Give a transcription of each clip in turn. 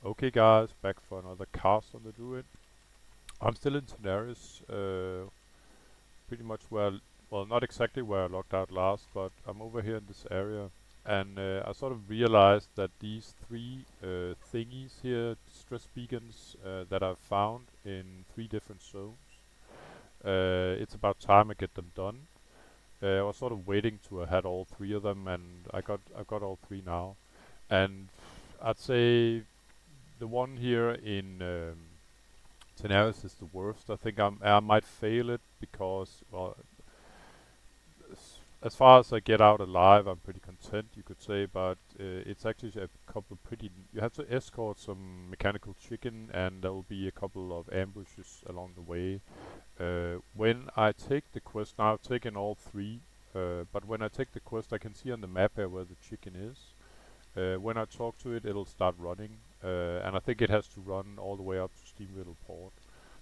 Okay guys, back for another cast on the druid. I'm still in Tanaris, pretty much where, well, not exactly where I logged out last, but I'm over here in this area. And I sort of realized that these three thingies here, stress beacons, that I've found in 3 different zones, it's about time I get them done. I was sort of waiting to have had all 3 of them, and I've got all 3 now. And I'd say the one here in Tanaris is the worst. I think I might fail it because, well, as far as I get out alive, I'm pretty content, you could say. But it's actually a couple pretty. You have to escort some mechanical chicken, and there will be a couple of ambushes along the way. When I take the quest, now I've taken all 3. But when I take the quest, I can see on the map here where the chicken is. When I talk to it, it'll start running, and I think it has to run all the way up to Steamville Port.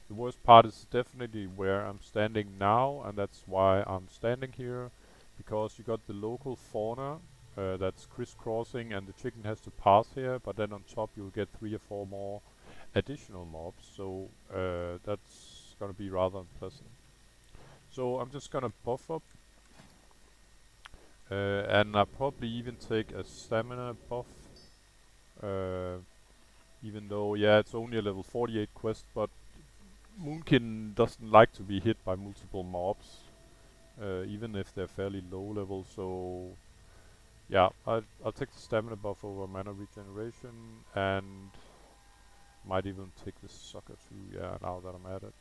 The worst part is definitely where I'm standing now, and that's why I'm standing here, because you got the local fauna that's crisscrossing, and the chicken has to pass here, but then on top you'll get 3 or 4 more additional mobs, so that's gonna be rather unpleasant. So I'm just gonna buff up, and I'll probably even take a stamina buff, uh, even though, yeah, it's only a level 48 quest, but Moonkin doesn't like to be hit by multiple mobs, even if they're fairly low level, so yeah, I'll take the stamina buff over mana regeneration, and might even take the sucker too, yeah, now that I'm at it.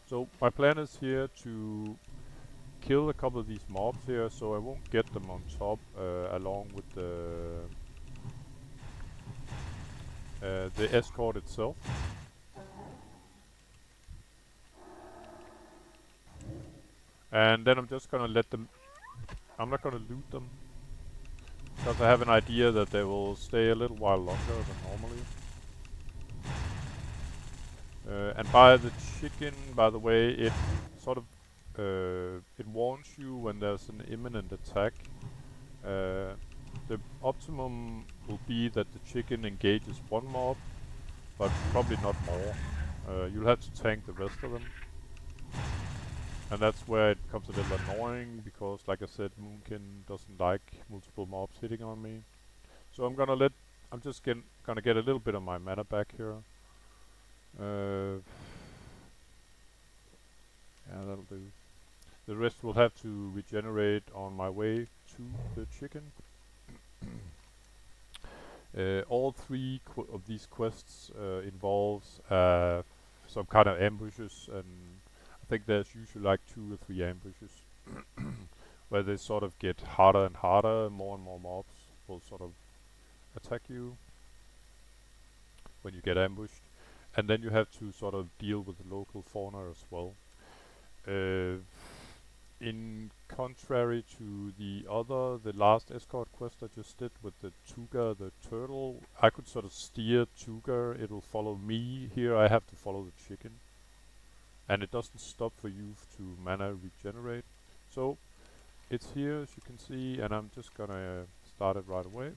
So my plan is here to kill a couple of these mobs here, so I won't get them on top, along with the escort itself. And then I'm just gonna let them. I'm not gonna loot them, because I have an idea that they will stay a little while longer than normally. And by the chicken, by the way, it sort of it warns you when there's an imminent attack. The optimum will be that the chicken engages 1 mob, but probably not more. You'll have to tank the rest of them. And that's where it becomes a little annoying, because like I said, Moonkin doesn't like multiple mobs hitting on me. So I'm just gonna get a little bit of my mana back here. Yeah, that'll do. The rest will have to regenerate on my way to the chicken. All 3 of these quests involves some kind of ambushes, and I think there's usually like 2 or 3 ambushes where they sort of get harder and harder. More and more mobs will sort of attack you when you get ambushed, and then you have to sort of deal with the local fauna as well. In contrary to the last escort quest I just did with the Tuga, the turtle, I could sort of steer Tuga, it'll follow me. Here I have to follow the chicken. And it doesn't stop for you to mana regenerate. So, it's here as you can see, and I'm just gonna start it right away.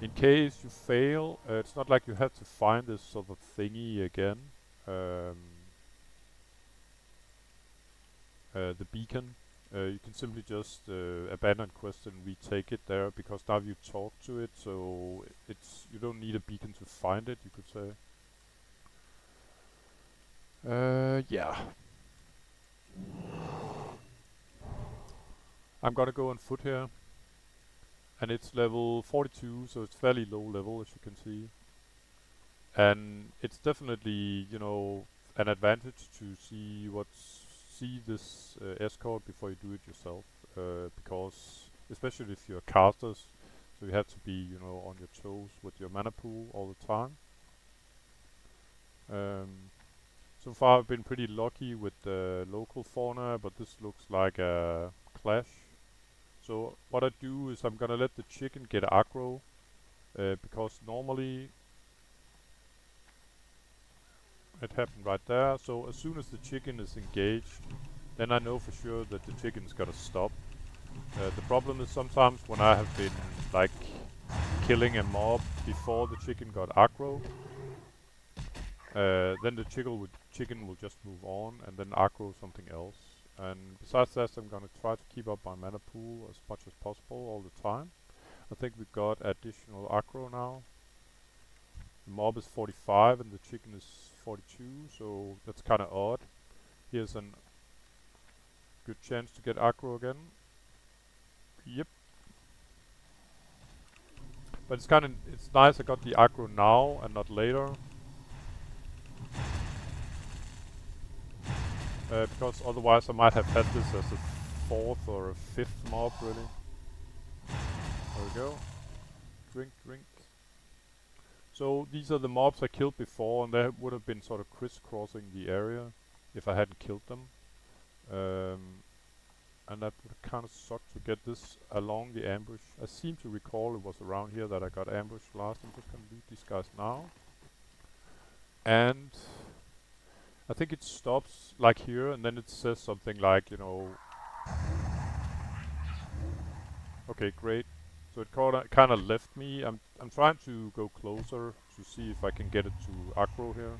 In case you fail, it's not like you have to find this sort of thingy again. The beacon. You can simply just abandon quest and retake it there, because now you've talked to it, so you don't need a beacon to find it, you could say. Yeah. I'm gonna go on foot here, and it's level 42, so it's fairly low level, as you can see. And it's definitely, you know, an advantage to see this escort before you do it yourself, because especially if you're casters, so you have to be, you know, on your toes with your mana pool all the time. So far I've been pretty lucky with the local fauna, but this looks like a clash. So what I do is I'm gonna let the chicken get aggro, because normally it happened right there. So as soon as the chicken is engaged, then I know for sure that the chicken's gonna stop. The problem is sometimes when I have been like killing a mob before the chicken got aggro, then the chicken will just move on and then aggro something else. And besides that, I'm gonna try to keep up my mana pool as much as possible all the time. I think we got additional aggro now. The mob is 45 and the chicken is 42, so that's kind of odd. Here's a good chance to get aggro again. Yep. But it's nice I got the aggro now and not later. Because otherwise I might have had this as a 4th or a 5th mob, really. There we go. Drink, drink. So these are the mobs I killed before, and they would have been sort of crisscrossing the area if I hadn't killed them. And that would kind of sucked to get this along the ambush. I seem to recall it was around here that I got ambushed last. I'm just gonna loot these guys now. And I think it stops like here, and then it says something like, you know... Okay, great. So it kind of left me. I'm trying to go closer to see if I can get it to aggro here.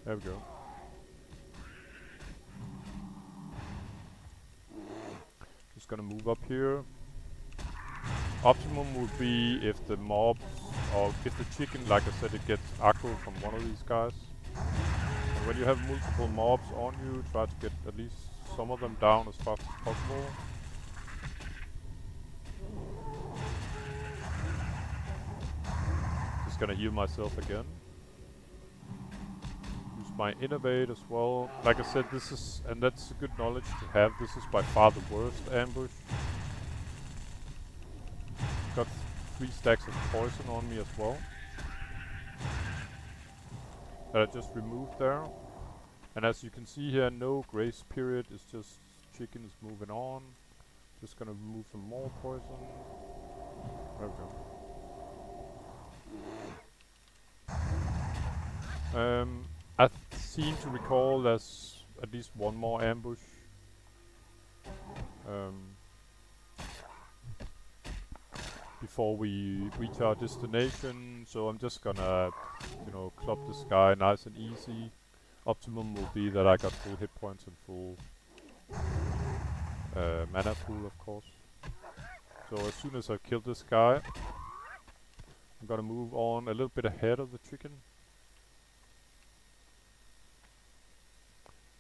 There we go. Just gonna move up here. Optimum would be if the mobs, or if the chicken, like I said, it gets aggro from one of these guys. And when you have multiple mobs on you, try to get at least some of them down as fast as possible. Just gonna heal myself again. Use my innovate as well. Like I said, this is, and that's a good knowledge to have, this is by far the worst ambush. Got 3 stacks of poison on me as well. That I just removed there. And as you can see here, no grace period, it's just chickens moving on. Just gonna remove some more poison. There we go. I seem to recall there's at least one more ambush. Before we reach our destination, so I'm just gonna, you know, club this guy nice and easy. Optimum will be that I got full hit points and full mana pool, of course. So as soon as I kill this guy, I'm gonna move on a little bit ahead of the chicken.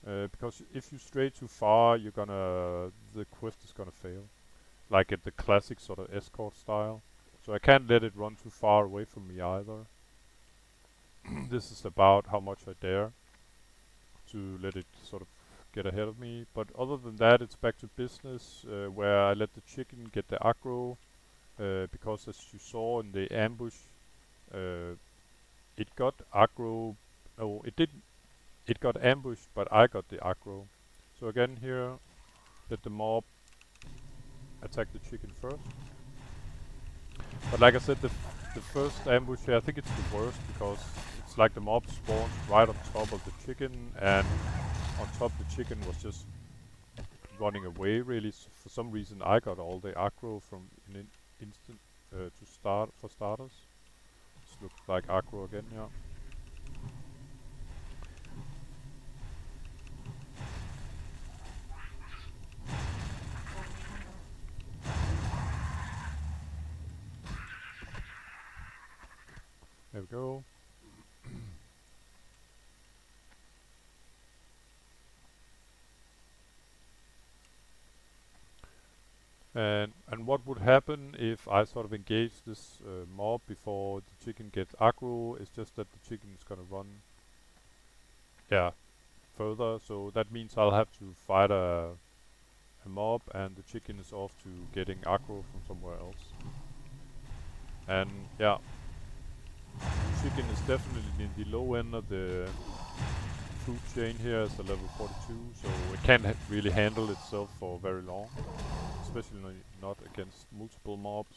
Because if you stray too far, the quest is gonna fail. Like at the classic sort of escort style. So I can't let it run too far away from me either. This is about how much I dare to let it sort of get ahead of me. But other than that, it's back to business, where I let the chicken get the aggro, because as you saw in the ambush, it got aggro. Oh, it didn't. It got ambushed, but I got the aggro. So again here, let the mob attack the chicken first. But like I said, the first ambush here, I think it's the worst because it's like the mob spawns right on top of the chicken, and on top the chicken was just running away really. So for some reason I got all the aggro from an instant for starters. This looks like aggro again, yeah. There we go. And what would happen if I sort of engage this mob before the chicken gets aggro is just that the chicken is gonna run, yeah, further. So that means I'll have to fight a mob, and the chicken is off to getting aggro from somewhere else. And yeah, chicken is definitely in the low end of the food chain here as a level 42, so it can't really handle itself for very long, especially not against multiple mobs.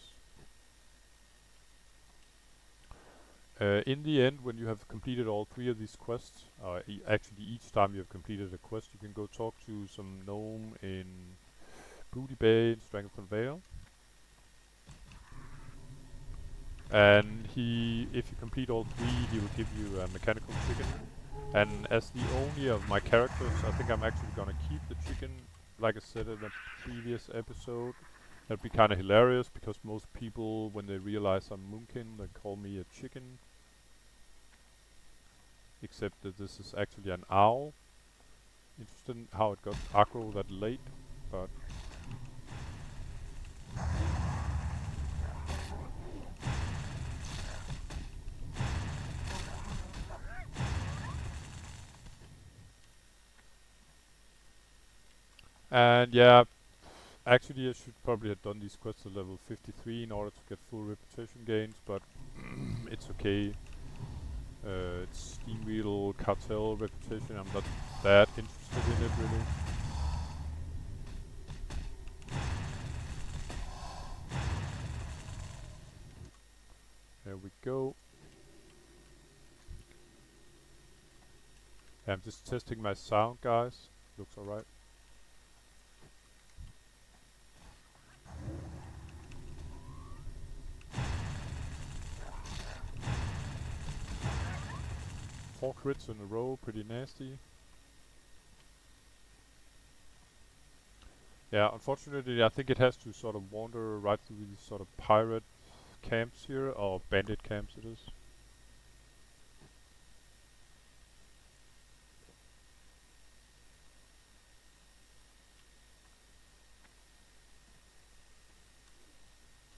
In the end, when you have completed all 3 of these quests, actually each time you have completed a quest, you can go talk to some gnome in Booty Bay in Strangleton Vale. And if you complete all three, he will give you a mechanical chicken. And as the only of my characters, I think I'm actually gonna keep the chicken, like I said in the previous episode. That'd be kind of hilarious because most people, when they realize I'm Moonkin, they call me a chicken. Except that this is actually an owl. Interesting how it got aggro that late, but and yeah, actually I should probably have done these quests at level 53 in order to get full reputation gains, but it's okay. It's Steam Wheel Cartel reputation. I'm not that interested in it really. There we go. I'm just testing my sound, guys. Looks alright. Four crits in a row, pretty nasty. Yeah, unfortunately I think it has to sort of wander right through these sort of pirate camps here, or bandit camps it is.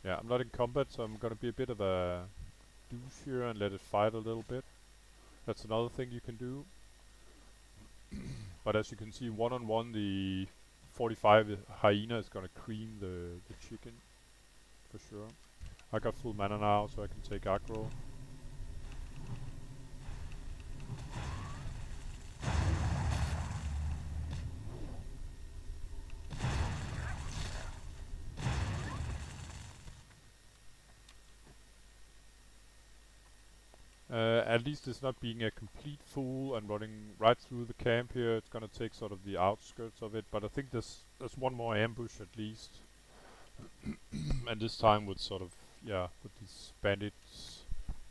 Yeah, I'm not in combat, so I'm gonna be a bit of a douche here and let it fight a little bit. That's another thing you can do. But as you can see, one-on-one, the 45 hyena is gonna cream the chicken, for sure. I got full mana now, so I can take aggro. At least it's not being a complete fool and running right through the camp here. It's gonna take sort of the outskirts of it, but I think there's one more ambush at least. And this time with sort of, yeah, with these bandits.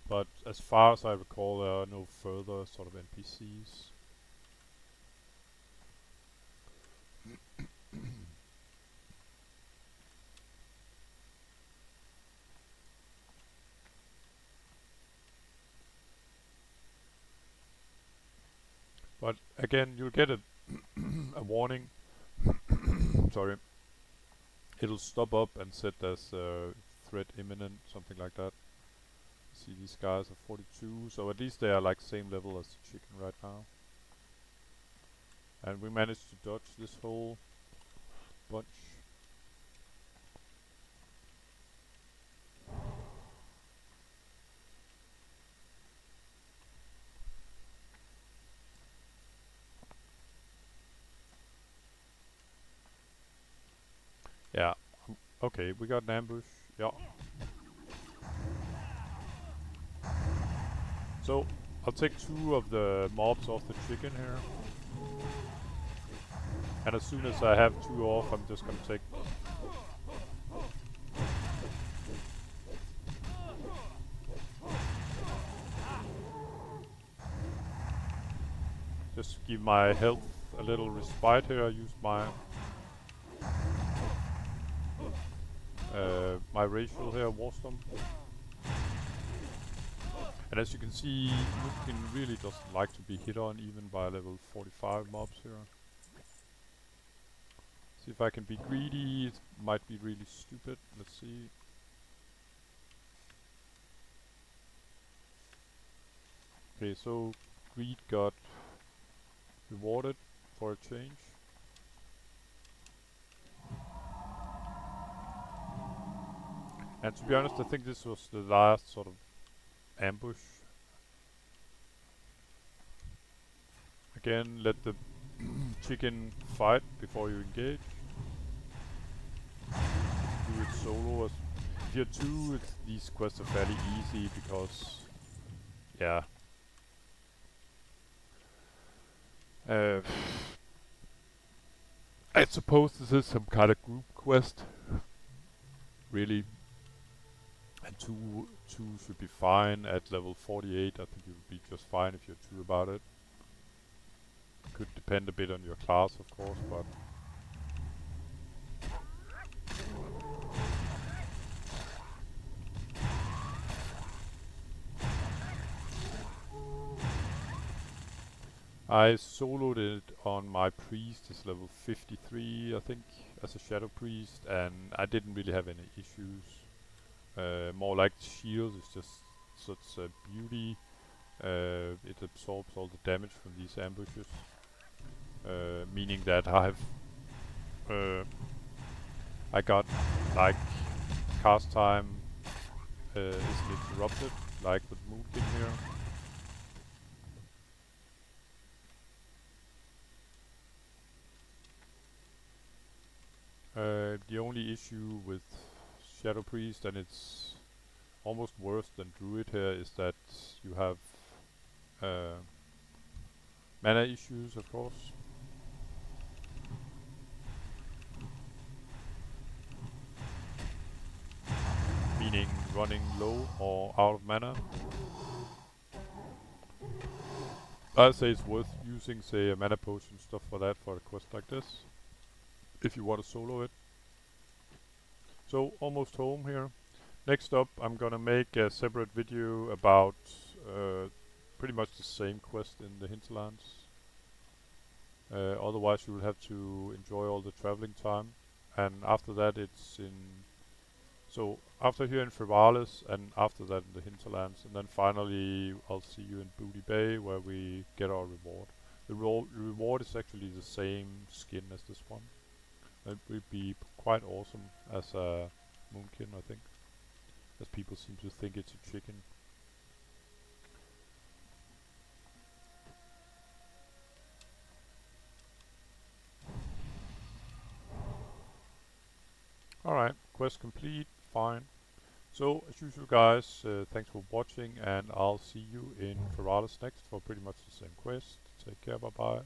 But as far as I recall, there are no further sort of NPCs. But again, you'll get a warning. Sorry. It'll stop up and set as threat imminent, something like that. See, these guys are 42, so at least they are like same level as the chicken right now. And we managed to dodge this whole bunch. Yeah. Okay, we got an ambush. Yeah. So, I'll take two of the mobs off the chicken here. And as soon as I have two off, I'm just gonna take... Just give my health a little respite here. I used my... my racial here, Warstomp. And as you can see, Lupin really doesn't like to be hit on even by level 45 mobs here. See if I can be greedy. It might be really stupid. Let's see. Okay, so greed got rewarded for a change. And to be honest, I think this was the last sort of ambush. Again, let the chicken fight before you engage. Do it solo. If you're two, these quests are fairly easy because, yeah. I suppose this is some kind of group quest. Really. And two should be fine at level 48. I think you'll be just fine if you're two about it. Could depend a bit on your class, of course, but I soloed it on my priest, is level 53, I think, as a shadow priest, and I didn't really have any issues. More like the shield is just such a beauty. It absorbs all the damage from these ambushes, meaning that I got like cast time isn't interrupted, like with Moonkin here. The only issue with Shadow Priest, and it's almost worse than Druid here, is that you have mana issues, of course. Meaning running low or out of mana. I'd say it's worth using, say, a mana potion stuff for that for a quest like this, if you want to solo it. So, almost home here. Next up, I'm gonna make a separate video about pretty much the same quest in the hinterlands. Otherwise you will have to enjoy all the traveling time. And after that it's in... So after here in Feralis and after that in the hinterlands. And then finally I'll see you in Booty Bay where we get our reward. The reward is actually the same skin as this one. It will be quite awesome as a Moonkin, I think. As people seem to think it's a chicken. Alright, quest complete, fine. So, as usual guys, thanks for watching and I'll see you in Feralis next for pretty much the same quest. Take care, bye bye.